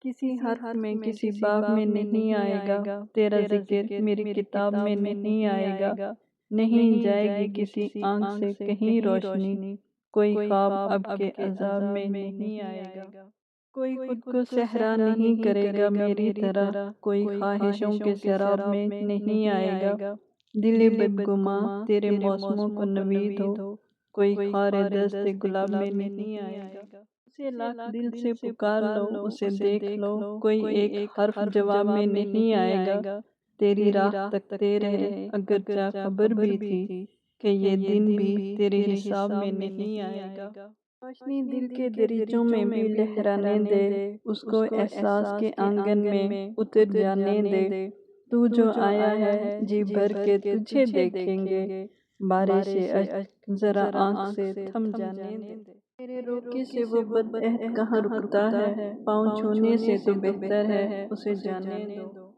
کسی حرف میں کسی باب میں نہیں آئے گا، تیرا ذکر میری کتاب میں نہیں آئے گا، نہیں جائے گی کسی آنکھ سے کہیں روشنی، کوئی خواب اب کے عذاب میں نہیں آئے گا، کوئی خود کو صحرا نہیں کرے گا میری طرح، کوئی خواہشوں کے سراب میں نہیں آئے گا، دل بدگماں تیرے موسموں کو نوید ہو، کوئی خار دست گلاب میں نہیں آئے گا، اسے لاکھ دل سے پکار لو، اسے دیکھ لو، کوئی ایک حرف جواب میں نہیں آئے گا، تیری راہ تکتے رہے اگرچہ خبر بھی تھی کہ یہ دن بھی تیرے حساب میں نہیں آئے گا، روشنی دل کے دریچوں میں بھی لہرانے دے، اس کو احساس کے آنگن میں اتر جانے دے، تو جو آیا ہے جی بھر کے تجھے دیکھیں گے، بارش اشک ذرا آنکھ سے تھم جانے دے، تیرے روکے سے وہ بد عہد کہاں رکتا ہے، پاؤں چھونے سے تو بہتر ہے اسے جانے دو۔